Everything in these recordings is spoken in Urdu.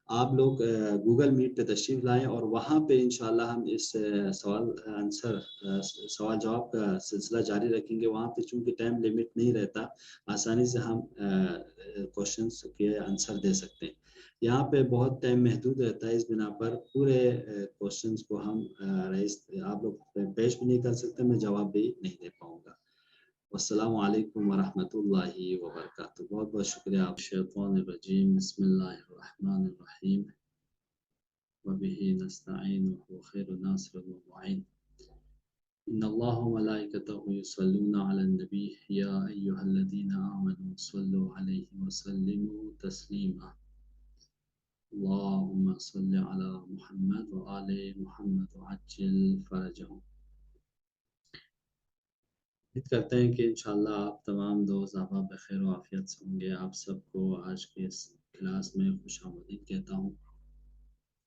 آپ لوگ گوگل میٹ پہ تشریف لائیں اور وہاں پہ انشاءاللہ ہم اس سوال جواب کا سلسلہ جاری رکھیں گے. وہاں پہ چونکہ ٹائم لیمٹ نہیں رہتا، آسانی سے ہم کوشچنس کے آنسر دے سکتے ہیں. یہاں پہ بہت ٹائم محدود رہتا ہے، اس بنا پر پورے کوشچنس کو ہم آپ لوگ پیش بھی نہیں کر سکتے، میں جواب بھی نہیں دے پاؤں گا. والسلام علیکم ورحمۃ اللہ وبرکاتہ. بہت بہت شکریہ. آپ الشیطان الرجیم بسم اللہ الرحمن الرحیم وبه نستعین وهو خیر ناصر ومعین. ان اللہ وملائکتہ یصلون علی النبی یا ایھا الذین آمنوا صلوا علیہ وسلموا تسلیما. اللهم صل علی محمد وآل محمد وعجل فرجهم. امید کرتے ہیں کہ انشاءاللہ آپ تمام دوست احباب بخیر و عافیت سے ہوں گے. آپ سب کو آج کے اس کلاس میں خوش آمدید کہتا ہوں.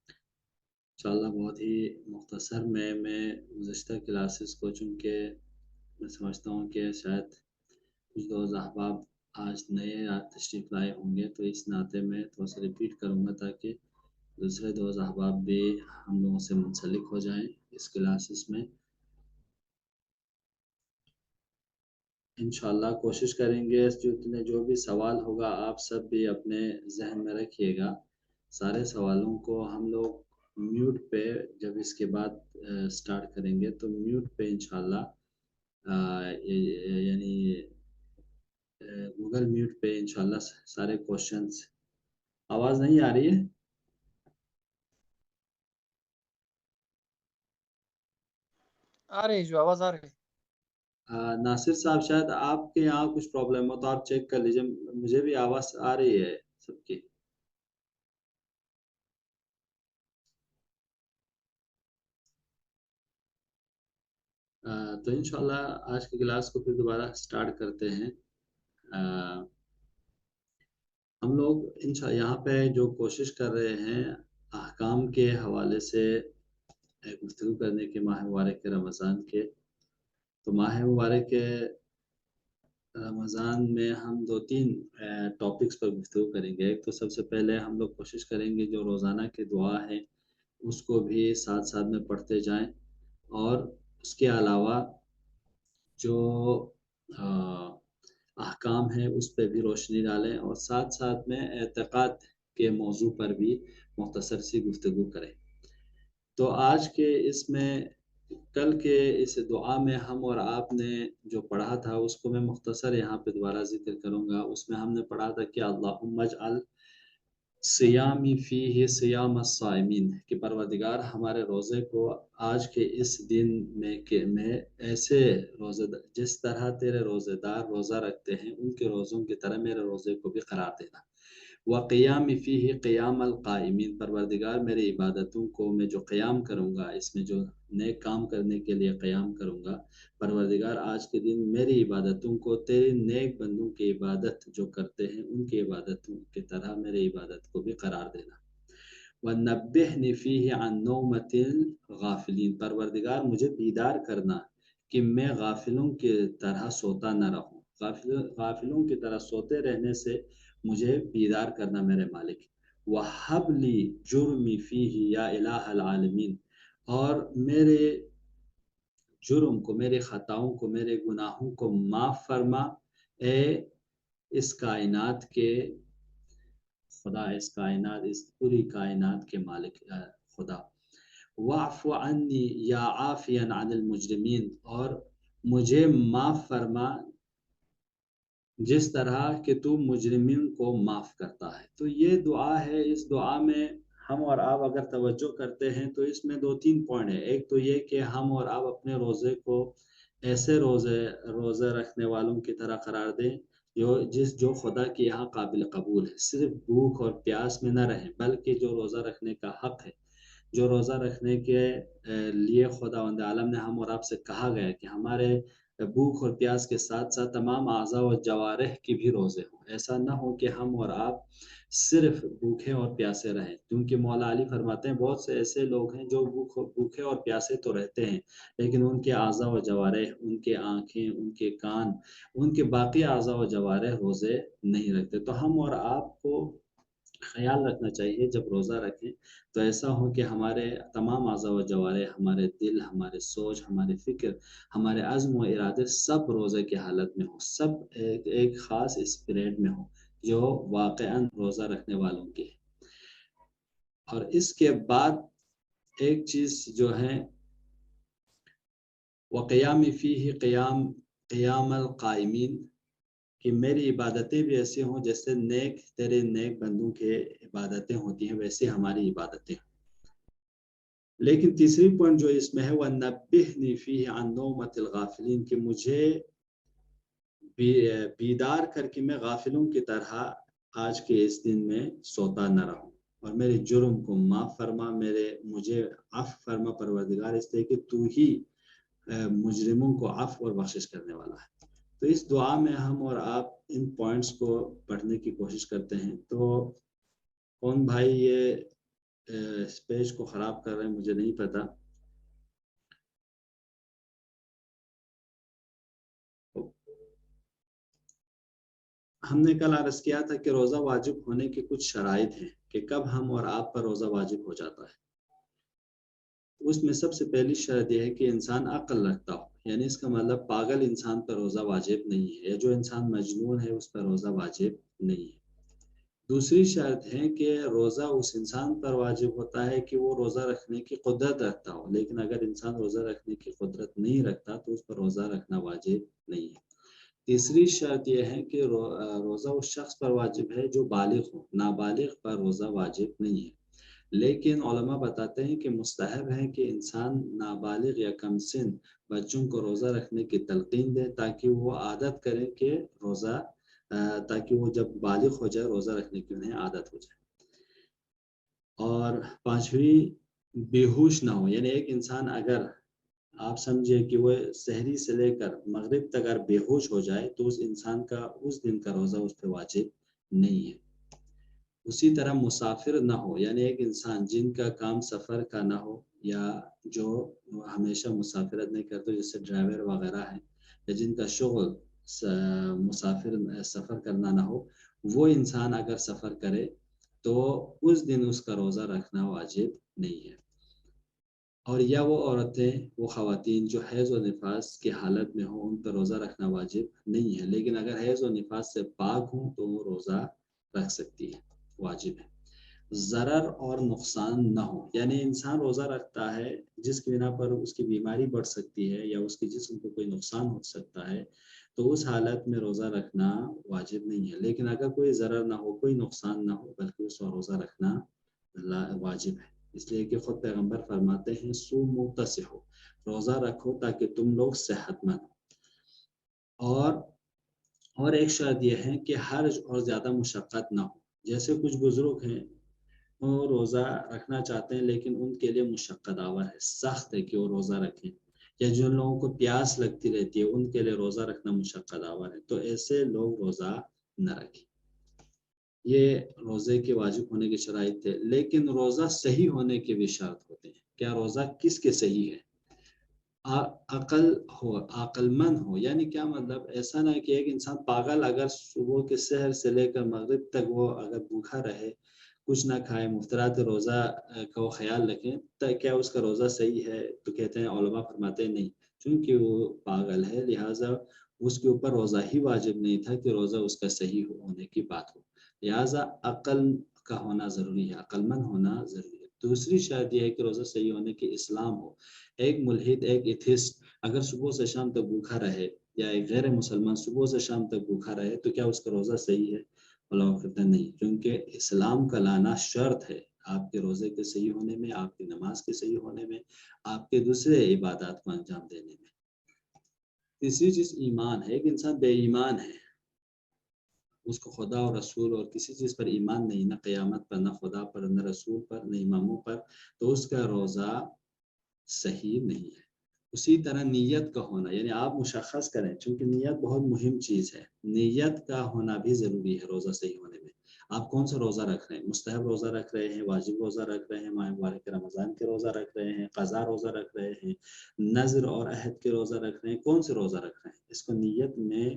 انشاءاللہ بہت ہی مختصر میں گزشتہ کلاسز کو، چونکہ میں سمجھتا ہوں کہ شاید کچھ دوست احباب آج نئے تشریف لائے ہوں گے، تو اس ناطے میں تھوڑا سا ریپیٹ کروں گا تاکہ دوسرے دوست احباب بھی ہم لوگوں سے منسلک ہو جائیں اس کلاسز میں. انشاءاللہ کوشش کریں گے جو بھی سوال ہوگا آپ سب بھی اپنے ذہن میں رکھیے گا. سارے سوالوں کو ہم لوگ میوٹ پہ جب اس کے بعد سٹارٹ کریں گے تو میوٹ پہ انشاءاللہ یعنی گوگل میوٹ پہ انشاءاللہ سارے کوشچنس. آواز نہیں آ رہی ہے؟ آ رہی جو آواز آ رہی. ناصر صاحب شاید آپ کے یہاں کچھ پرابلم ہو تو آپ چیک کر لیجئے. مجھے بھی آواز آ رہی ہے سب کی. تو انشاءاللہ آج کی کلاس کو پھر دوبارہ سٹارٹ کرتے ہیں. ہم لوگ یہاں پہ جو کوشش کر رہے ہیں احکام کے حوالے سے گفتگو کرنے کے ماہ مبارک رمضان کے. تو ماہ مبارک رمضان میں ہم 2-3 ٹاپکس پر گفتگو کریں گے. ایک تو سب سے پہلے ہم لوگ کوشش کریں گے جو روزانہ کی دعا ہے اس کو بھی ساتھ ساتھ میں پڑھتے جائیں، اور اس کے علاوہ جو احکام ہیں اس پہ بھی روشنی ڈالیں، اور ساتھ ساتھ میں اعتقاد کے موضوع پر بھی مختصر سی گفتگو کریں. تو آج کے اس میں کل کے اس دعا میں ہم اور آپ نے جو پڑھا تھا اس کو میں مختصر یہاں پہ دوبارہ ذکر کروں گا. اس میں ہم نے پڑھا تھا کہ اللہم اجعل صیامی فیہ صیام الصائمین، کہ پروردگار ہمارے روزے کو آج کے اس دن میں ایسے روزے جس طرح تیرے روزے دار روزہ رکھتے ہیں ان کے روزوں کی طرح میرے روزے کو بھی قرار دینا. وقیام فیہ قیام القائمین، پروردگار میری عبادتوں کو میں جو قیام کروں گا، اس میں جو نیک کام کرنے کے لیے قیام کروں گا، پروردگار آج کے دن میری عبادتوں کو تیرے نیک بندوں کی عبادت جو کرتے ہیں ان کی عبادتوں کی طرح میری عبادت کو بھی قرار دینا. وَنَبِّهْنِ فِيهِ عَنْ نَوْمَةِ الْغَافِلِينَ، پروردگار مجھے بیدار کرنا کہ میں غافلوں کی طرح سوتا نہ رہوں. غافلوں کی طرح سوتے رہنے سے مجھے بیدار کرنا میرے مالک. وَحَبْ لِي جُرْمِ فِيهِ يَا إِلَٰهَ الْعَالَمِينَ، اور میرے جرم کو، میرے خطاؤں کو، میرے گناہوں کو معاف فرما اے اس کائنات کے خدا، اس کائنات، اس پوری کائنات کے مالک خدا. وَاعْفُ عَنِّي يَا عَافِيًا عَنِ الْمُجْرِمِينَ، اور مجھے معاف فرما جس طرح کہ تو مجرمین کو معاف کرتا ہے. تو یہ دعا ہے. اس دعا میں ہم اور آپ اگر توجہ کرتے ہیں تو اس میں 2-3 پوائنٹ ہیں. ایک تو یہ کہ ہم اور آپ اپنے روزے کو ایسے روزے رکھنے والوں کی طرح قرار دیں جو خدا کے یہاں قابل قبول ہے. صرف بھوک اور پیاس میں نہ رہیں، بلکہ جو روزہ رکھنے کا حق ہے، جو روزہ رکھنے کے لیے خداوند عالم نے ہم اور آپ سے کہا گیا کہ ہمارے بھوک اور پیاس کے ساتھ ساتھ تمام اعضاء و جوارح کی بھی روزے ہوں. ایسا نہ ہو کہ ہم اور آپ صرف بھوکے اور پیاسے رہیں، کیونکہ مولا علی فرماتے ہیں بہت سے ایسے لوگ ہیں جو بھوکے اور پیاسے تو رہتے ہیں لیکن ان کے اعضاء و جوارح، ان کے آنکھیں، ان کے کان، ان کے باقی اعضاء و جوارح روزے نہیں رکھتے. تو ہم اور آپ کو خیال رکھنا چاہیے جب روزہ رکھیں تو ایسا ہو کہ ہمارے تمام اعضاء و جوارح، ہمارے دل، ہمارے سوچ، ہمارے فکر، ہمارے عزم و ارادے سب روزے کی حالت میں ہو، سب ایک خاص اسپرٹ میں ہو جو واقعاً روزہ رکھنے والوں کی ہے۔ اور اس کے بعد ایک چیز جو ہے وقیام فیہ قیام القائمین، کہ میری عبادتیں بھی ایسی ہوں جیسے تیرے نیک بندوں کے عبادتیں ہوتی ہیں ویسے ہماری عبادتیں ہیں۔ لیکن تیسری پوائنٹ جو اس میں ہے وہ نبہنی فیہ عن نومۃ الغافلین، کہ مجھے بیدار کر کے میں غافلوں کی طرح آج کے اس دن میں سوتا نہ رہوں، اور میرے جرم کو معاف فرما، مجھے عفو فرما پروردگار، اس لیے کہ تو ہی مجرموں کو عفو اور بخشش کرنے والا ہے۔ تو اس دعا میں ہم اور آپ ان پوائنٹس کو پڑھنے کی کوشش کرتے ہیں۔ تو کون بھائی یہ اس پیج کو خراب کر رہے ہیں مجھے نہیں پتا۔ ہم نے کل عرض کیا تھا کہ روزہ واجب ہونے کی کچھ شرائط ہیں کہ کب ہم اور آپ پر روزہ واجب ہو جاتا ہے۔ اس میں سب سے پہلی شرط یہ ہے کہ انسان عقل رکھتا ہو، یعنی اس کا مطلب پاگل انسان پر روزہ واجب نہیں ہے، یا جو انسان مجنون ہے اس پر روزہ واجب نہیں ہے۔ دوسری شرط ہے کہ روزہ اس انسان پر واجب ہوتا ہے کہ وہ روزہ رکھنے کی قدرت رکھتا ہو، لیکن اگر انسان روزہ رکھنے کی قدرت نہیں رکھتا تو اس پر روزہ رکھنا واجب نہیں ہے۔ تیسری شرط یہ ہے کہ روزہ اس شخص پر واجب ہے جو بالغ ہو، نابالغ پر روزہ واجب نہیں ہے۔ لیکن علماء بتاتے ہیں کہ مستحب ہے کہ انسان نابالغ یا کم سن بچوں کو روزہ رکھنے کی تلقین دے تاکہ وہ عادت کریں کہ تاکہ وہ جب بالغ ہو جائے روزہ رکھنے کی انہیں عادت ہو جائے۔ اور پانچویں، بے ہوش نہ ہو، یعنی ایک انسان اگر آپ سمجھے کہ وہ سحری سے لے کر مغرب تک اگر بے ہوش ہو جائے تو اس انسان کا اس دن کا روزہ اس پہ واجب نہیں ہے۔ اسی طرح مسافر نہ ہو، یعنی ایک انسان جن کا کام سفر کا نہ ہو یا جو ہمیشہ مسافرت نہیں کرتے جیسے ڈرائیور وغیرہ ہیں، یا جن کا شغل سفر کرنا نہ ہو، وہ انسان اگر سفر کرے تو اس دن اس کا روزہ رکھنا واجب نہیں ہے۔ اور یا وہ عورتیں، وہ خواتین جو حیض و نفاس کی حالت میں ہوں ان پر روزہ رکھنا واجب نہیں ہے، لیکن اگر حیض و نفاس سے پاک ہوں تو وہ روزہ رکھ سکتی ہے، واجب ہے۔ ضرر اور نقصان نہ ہو، یعنی انسان روزہ رکھتا ہے جس کی بنا پر اس کی بیماری بڑھ سکتی ہے یا اس کے جسم کو کوئی نقصان ہو سکتا ہے، تو اس حالت میں روزہ رکھنا واجب نہیں ہے۔ لیکن اگر کوئی ضرر نہ ہو، کوئی نقصان نہ ہو، بلکہ اس کا روزہ رکھنا واجب ہے، اس لیے کہ خود پیغمبر فرماتے ہیں صوموا تصحوا، روزہ رکھو تاکہ تم لوگ صحت مند ہو۔ اور ایک شرط یہ ہے کہ حرج اور زیادہ مشقت نہ ہو، جیسے کچھ بزرگ ہیں وہ روزہ رکھنا چاہتے ہیں لیکن ان کے لیے مشقت آور ہے، سخت ہے کہ وہ روزہ رکھیں، یا جن لوگوں کو پیاس لگتی رہتی ہے ان کے لیے روزہ رکھنا مشقت آور ہے، تو ایسے لوگ روزہ نہ رکھیں۔ یہ روزے کے واجب ہونے کی شرائط تھے، لیکن روزہ صحیح ہونے کے بھی شرط ہوتے ہیں۔ کیا روزہ کس کے صحیح ہے؟ عقل مند ہو، یعنی کیا مطلب، ایسا نہ کہ ایک انسان پاگل اگر صبح کے سحر سے لے کر مغرب تک وہ اگر بھوکا رہے، کچھ نہ کھائے، مفطرات روزہ کا وہ خیال رکھیں تو کیا اس کا روزہ صحیح ہے؟ تو کہتے ہیں علماء فرماتے ہیں نہیں، چونکہ وہ پاگل ہے لہٰذا اس کے اوپر روزہ ہی واجب نہیں تھا کہ روزہ اس کا صحیح ہونے کی بات ہو، لہٰذا عقل کا ہونا ضروری ہے، عقل مند ہونا ضروری ہے۔ دوسری شرط یہ ہے کہ روزہ صحیح ہونے کی اسلام ہو۔ ایک ملحد، ایک ایتھسٹ اگر صبح سے شام تک بھوکا رہے، یا ایک غیر مسلمان صبح سے شام تک بھوکا رہے، تو کیا اس کا روزہ صحیح ہے؟ علماء کہتے ہیں نہیں، کیونکہ اسلام کا لانا شرط ہے آپ کے روزے کے صحیح ہونے میں، آپ کی نماز کے صحیح ہونے میں، آپ کے دوسرے عبادات کو انجام دینے میں۔ تیسری چیز ایمان ہے۔ ایک انسان بے ایمان ہے، اس کو خدا اور رسول اور کسی چیز پر ایمان نہیں، نہ قیامت پر، نہ خدا پر، نہ رسول پر، نہ اماموں پر، تو اس کا روزہ صحیح نہیں ہے۔ اسی طرح نیت کا ہونا، یعنی آپ مشخص کریں، چونکہ نیت بہت مہم چیز ہے، نیت کا ہونا بھی ضروری ہے روزہ صحیح ہونے میں۔ آپ کون سا روزہ رکھ رہے ہیں؟ مستحب روزہ رکھ رہے ہیں، واجب روزہ رکھ رہے ہیں، ماہ مبارک رمضان کے روزہ رکھ رہے ہیں، قضا روزہ رکھ رہے ہیں، نذر اور عہد کے روزہ رکھ رہے ہیں، کون سے روزہ رکھ رہے ہیں؟ اس کو نیت میں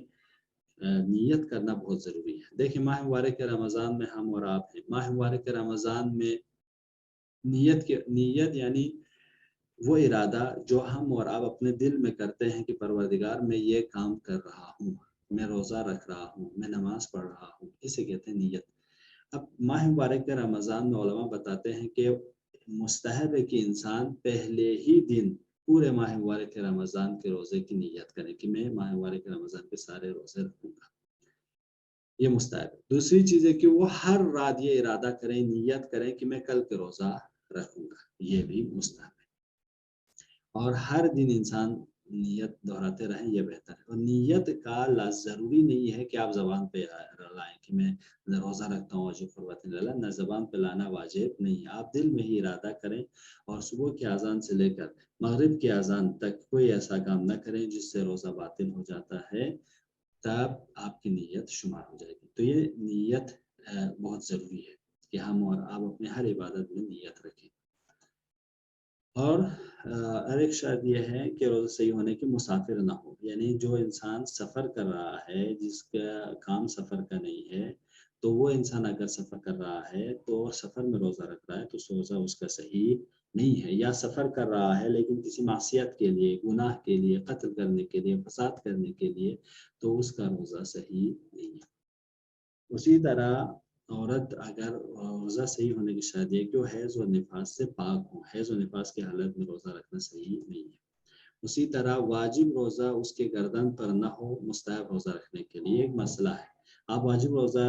نیت کرنا بہت ضروری ہے۔ دیکھیں ماہ مبارک رمضان میں ہم اور آپ ہیں، ماہ مبارک رمضان میں نیت یعنی وہ ارادہ جو ہم اور آپ اپنے دل میں کرتے ہیں کہ پروردگار میں یہ کام کر رہا ہوں، میں روزہ رکھ رہا ہوں، میں نماز پڑھ رہا ہوں، اسے کہتے ہیں نیت۔ اب ماہ مبارک رمضان میں علماء بتاتے ہیں کہ مستحب ہے کہ انسان پہلے ہی دن پورے ماہ مبارک رمضان کے روزے کی نیت کرے کہ میں ماہ مبارک رمضان کے سارے روزے رکھوں گا، یہ مستحب ہے۔ دوسری چیز ہے کہ وہ ہر رات یہ ارادہ کریں، نیت کریں کہ میں کل کے روزہ رکھوں گا، یہ بھی مستحب ہے۔ اور ہر دن انسان نیت دہراتے رہیں، یہ بہتر ہے۔ اور نیت کا ضروری نہیں ہے کہ آپ زبان پہ لائیں کہ میں روزہ رکھتا ہوں واجب قربت اللہ، نہ زبان پہ لانا واجب نہیں، آپ دل میں ہی ارادہ کریں اور صبح کی اذان سے لے کر مغرب کی اذان تک کوئی ایسا کام نہ کریں جس سے روزہ باطل ہو جاتا ہے، تب آپ کی نیت شمار ہو جائے گی۔ تو یہ نیت بہت ضروری ہے کہ ہم اور آپ اپنے ہر عبادت میں نیت رکھیں۔ اور ایک شرط یہ ہے کہ روزہ صحیح ہونے کے مسافر نہ ہو، یعنی جو انسان سفر کر رہا ہے، جس کا کام سفر کا نہیں ہے، تو وہ انسان اگر سفر کر رہا ہے تو سفر میں روزہ رکھ رہا ہے تو روزہ اس کا صحیح نہیں ہے، یا سفر کر رہا ہے لیکن کسی معصیت کے لیے، گناہ کے لیے، قتل کرنے کے لیے، فساد کرنے کے لیے، تو اس کا روزہ صحیح نہیں ہے۔ اسی طرح عورت اگر روزہ صحیح ہونے کی شرط ہے کہ وہ حیض و نفاس سے پاک ہو، حیض و نفاس کی حالت میں روزہ رکھنا صحیح نہیں ہے۔ اسی طرح واجب روزہ اس کے گردن پر نہ ہو مستحب روزہ رکھنے کے لیے، ایک مسئلہ ہے، آپ واجب روزہ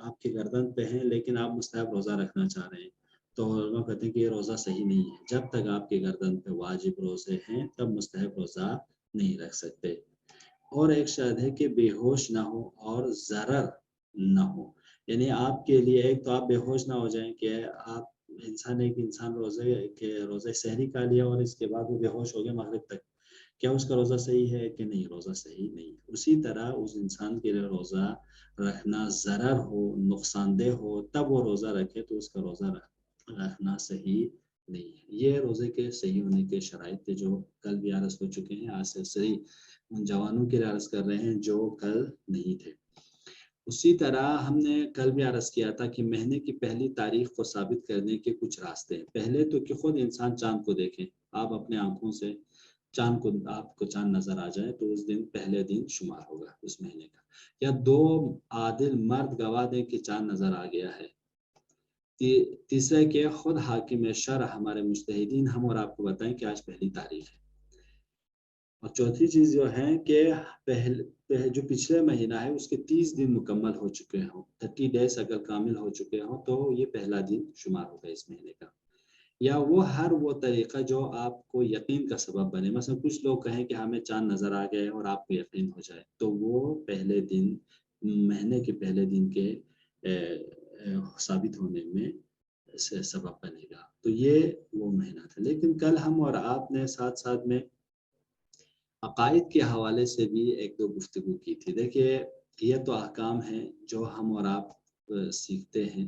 آپ کے گردن پہ ہیں لیکن آپ مستحب روزہ رکھنا چاہ رہے ہیں، تو علماء کہتے ہیں کہ یہ روزہ صحیح نہیں ہے، جب تک آپ کے گردن پہ واجب روزے ہیں تب مستحب روزہ نہیں رکھ سکتے۔ اور ایک شرط ہے کہ بے ہوش نہ ہو اور ضرر نہ ہو، یعنی آپ کے لیے ایک تو آپ بے ہوش نہ ہو جائیں کہ آپ انسان روزے سحری کا لیا اور اس کے بعد وہ بے ہوش ہو گیا مغرب تک، کیا اس کا روزہ صحیح ہے کہ نہیں؟ روزہ صحیح نہیں۔ اسی طرح اس انسان کے لیے روزہ رکھنا ضرر ہو، نقصان دہ ہو، تب وہ روزہ رکھے تو اس کا روزہ رکھنا صحیح نہیں ہے۔ یہ روزے کے صحیح ہونے کے شرائط تھے جو کل بھی عرض ہو چکے ہیں، آج سے صحیح ان جوانوں کے لیے عرض کر رہے ہیں جو کل نہیں تھے۔ اسی طرح ہم نے کل بھی عرض کیا تھا کہ مہینے کی پہلی تاریخ کو ثابت کرنے کے کچھ راستے ہیں۔ پہلے تو کہ خود انسان چاند کو دیکھیں، آپ اپنے آنکھوں سے آپ کو چاند نظر آ جائے تو اس دن پہلے دن شمار ہوگا اس مہینے کا، یا دو عادل مرد گواہ دیں کہ چاند نظر آ گیا ہے۔ تیسرے کہ خود حاکم شرع ہمارے مجتہدین ہم اور آپ کو بتائیں کہ آج پہلی تاریخ ہے۔ اور چوتھی چیز جو ہے کہ جو پچھلے مہینہ ہے اس کے 30 دن مکمل ہو چکے ہوں، 30 days اگر کامل ہو چکے ہوں تو یہ پہلا دن شمار ہوگا اس مہینے کا۔ یا وہ طریقہ جو آپ کو یقین کا سبب بنے، مثلا کچھ لوگ کہیں کہ ہمیں چاند نظر آ گئے اور آپ کو یقین ہو جائے، تو وہ پہلے دن، مہینے کے پہلے دن کے ثابت ہونے میں سے سبب بنے گا۔ تو یہ وہ مہینہ تھا۔ لیکن کل ہم اور آپ نے ساتھ ساتھ میں عقائد کے حوالے سے بھی ایک دو گفتگو کی تھی۔ دیکھیے یہ تو احکام ہیں جو ہم اور آپ سیکھتے ہیں،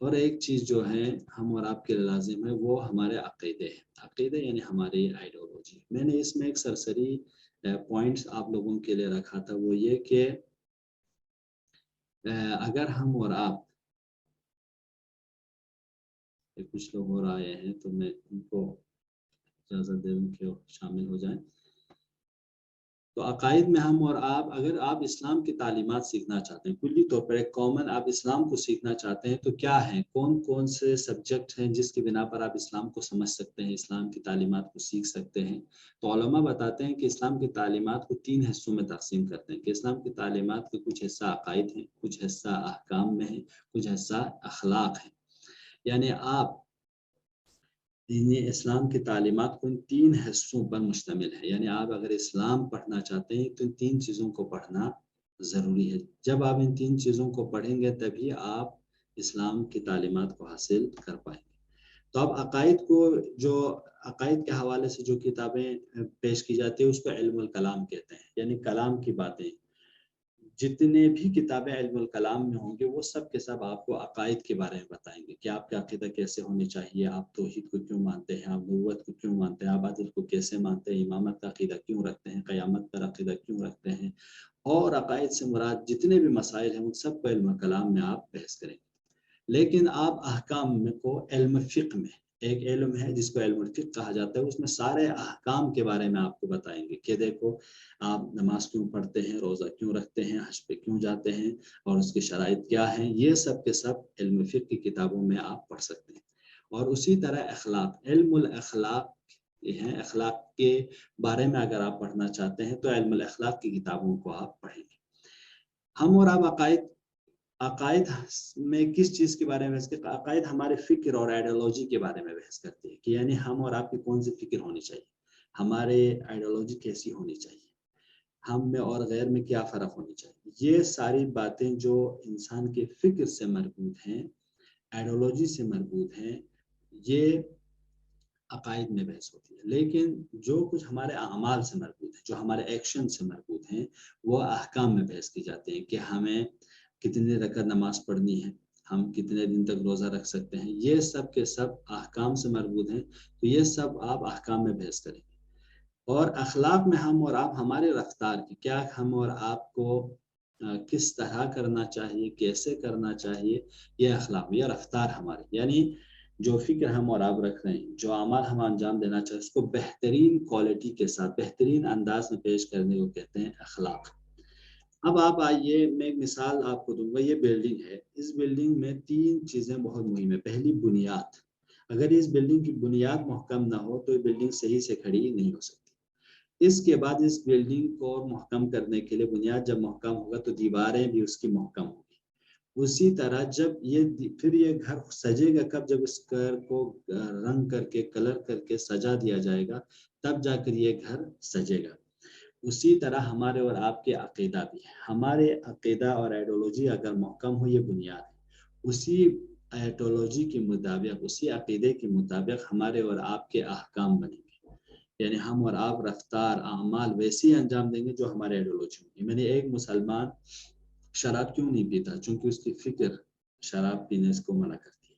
اور ایک چیز جو ہے ہم اور آپ کے لازم ہے وہ ہمارے عقیدے ہیں۔ عقیدے یعنی ہماری آئیڈیالوجی۔ میں نے اس میں ایک سرسری پوائنٹس آپ لوگوں کے لیے رکھا تھا، وہ یہ کہ اگر ہم اور آپ، کچھ لوگ اور آئے ہیں تو میں ان کو اجازت دے دوں کہ شامل ہو جائیں۔ تو عقائد میں ہم اور آپ، اگر آپ اسلام کی تعلیمات سیکھنا چاہتے ہیں، کلی طور پر ایک کامن آپ اسلام کو سیکھنا چاہتے ہیں، تو کیا ہیں، کون سے سبجیکٹ ہیں جس کی بنا پر آپ اسلام کو سمجھ سکتے ہیں، اسلام کی تعلیمات کو سیکھ سکتے ہیں؟ تو علماء بتاتے ہیں کہ اسلام کی تعلیمات کو 3 حصوں میں تقسیم کرتے ہیں، کہ اسلام کی تعلیمات کے کچھ حصہ عقائد ہیں، کچھ حصہ احکام میں ہیں، کچھ حصہ اخلاق ہیں۔ یعنی آپ دین اسلام کی تعلیمات کو ان 3 حصوں پر مشتمل ہے، یعنی آپ اگر اسلام پڑھنا چاہتے ہیں تو ان 3 چیزوں کو پڑھنا ضروری ہے۔ جب آپ ان 3 چیزوں کو پڑھیں گے تبھی آپ اسلام کی تعلیمات کو حاصل کر پائیں گے۔ تو اب عقائد کے حوالے سے جو کتابیں پیش کی جاتی ہیں اس کو علم الکلام کہتے ہیں، یعنی کلام کی باتیں۔ جتنے بھی کتابیں علم الکلام میں ہوں گے وہ سب کے سب آپ کو عقائد کے بارے میں بتائیں گے کہ آپ کا عقیدہ کیسے ہونے چاہیے، آپ توحید کو کیوں مانتے ہیں، آپ نبوت کو کیوں مانتے ہیں، آپ عدل کو کیسے مانتے ہیں، امامت کا عقیدہ کیوں رکھتے ہیں، قیامت پر عقیدہ کیوں رکھتے ہیں، اور عقائد سے مراد جتنے بھی مسائل ہیں ان سب کو علم کلام میں آپ بحث کریں گے۔ لیکن آپ احکام میں کو علم فقہ میں ایک علم ہے جس کو علم الفقہ کہا جاتا ہے، اس میں سارے احکام کے بارے میں آپ کو بتائیں گے کہ دیکھو آپ نماز کیوں پڑھتے ہیں، روزہ کیوں رکھتے ہیں، حج پہ کیوں جاتے ہیں اور اس کی شرائط کیا ہیں، یہ سب کے سب علم فقہ کی کتابوں میں آپ پڑھ سکتے ہیں۔ اور اسی طرح اخلاق، علم الاخلاق یہ ہیں، اخلاق کے بارے میں اگر آپ پڑھنا چاہتے ہیں تو علم الاخلاق کی کتابوں کو آپ پڑھیں گے۔ ہم اور آپ عقائد میں کس چیز کے بارے میں بحث کرتے ہیں؟ عقائد ہمارے فکر اور آئیڈیالوجی کے بارے میں بحث کرتے ہیں کہ یعنی ہم اور آپ کی کون سی فکر ہونی چاہیے، ہمارے آئیڈیالوجی کیسی ہونی چاہیے، ہم میں اور غیر میں کیا فرق ہونی چاہیے۔ یہ ساری باتیں جو انسان کے فکر سے مربوط ہیں، آئیڈیالوجی سے مربوط ہیں، یہ عقائد میں بحث ہوتی ہے۔ لیکن جو کچھ ہمارے اعمال سے مربوط ہے، جو ہمارے ایکشن سے مربوط ہیں، وہ احکام میں بحث کی جاتی ہیں کہ ہمیں کتنے رکعت نماز پڑھنی ہے، ہم کتنے دن تک روزہ رکھ سکتے ہیں، یہ سب کے سب احکام سے مربوط ہیں۔ تو یہ سب آپ احکام میں بحث کریں گے۔ اور اخلاق میں ہم اور آپ ہمارے رفتار کی، کیا ہم اور آپ کو کس طرح کرنا چاہیے، کیسے کرنا چاہیے، یہ اخلاق، یہ رفتار ہماری، یعنی جو فکر ہم اور آپ رکھ رہے ہیں، جو اعمال ہم انجام دینا چاہتے ہیں، اس کو بہترین کوالٹی کے ساتھ بہترین انداز میں پیش کرنے کو کہتے ہیں اخلاق۔ اب آپ آئیے، میں ایک مثال آپ کو دوں گا۔ یہ بلڈنگ ہے، اس بلڈنگ میں 3 چیزیں بہت مہم ہیں۔ پہلی، بنیاد۔ اگر اس بلڈنگ کی بنیاد محکم نہ ہو تو یہ بلڈنگ صحیح سے کھڑی نہیں ہو سکتی۔ اس کے بعد اس بلڈنگ کو محکم کرنے کے لیے بنیاد جب محکم ہوگا تو دیواریں بھی اس کی محکم ہوگی۔ اسی طرح جب پھر یہ گھر سجے گا کب، جب اس گھر کو رنگ کر کے کلر کر کے سجا دیا جائے گا، تب جا کر یہ گھر سجے گا۔ اسی طرح ہمارے اور آپ کے عقیدہ بھی ہے، ہمارے عقیدہ اور آئیڈیالوجی اگر محکم ہو، یہ بنیاد ہے۔ اسی آئیڈیالوجی کے مطابق، اسی عقیدے کے مطابق ہمارے اور آپ کے احکام بنیں گے، یعنی ہم اور آپ رفتار اعمال ویسے انجام دیں گے جو ہمارے آئیڈیالوجی ہوگی۔ میں نے ایک مسلمان شراب کیوں نہیں پیتا؟ چونکہ اس کی فکر شراب پینے کو منع کرتی ہے۔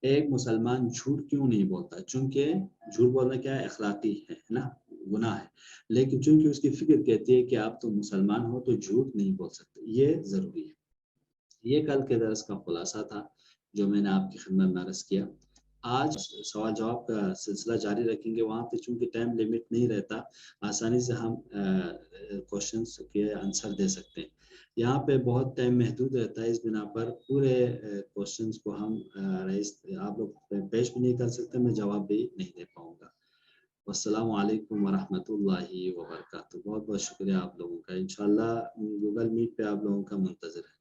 ایک مسلمان جھوٹ کیوں نہیں بولتا؟ چونکہ جھوٹ بولنا کیا ہے؟ اخلاقی ہے نا، گناہ ہے، لیکن چونکہ اس کی فکر کہتی ہے کہ آپ تو مسلمان ہو تو جھوٹ نہیں بول سکتے۔ یہ ضروری ہے۔ یہ کل کے درس کا خلاصہ تھا جو میں نے آپ کی خدمت میں عرض کیا۔ آج سوال جواب کا سلسلہ جاری رکھیں گے، وہاں پہ چونکہ ٹائم لیمٹ نہیں رہتا، آسانی سے ہم کوشچنس کے آنسر دے سکتے ہیں۔ یہاں پہ بہت ٹائم محدود رہتا ہے، اس بنا پر پورے کوشچنس کو ہم آپ لوگ پیش بھی نہیں کر سکتے، میں جواب بھی نہیں دے پاؤں گا۔ والسلام علیکم ورحمۃ اللہ وبرکاتہ۔ بہت بہت شکریہ آپ لوگوں کا۔ انشاءاللہ گوگل میٹ پہ آپ لوگوں کا منتظر ہے۔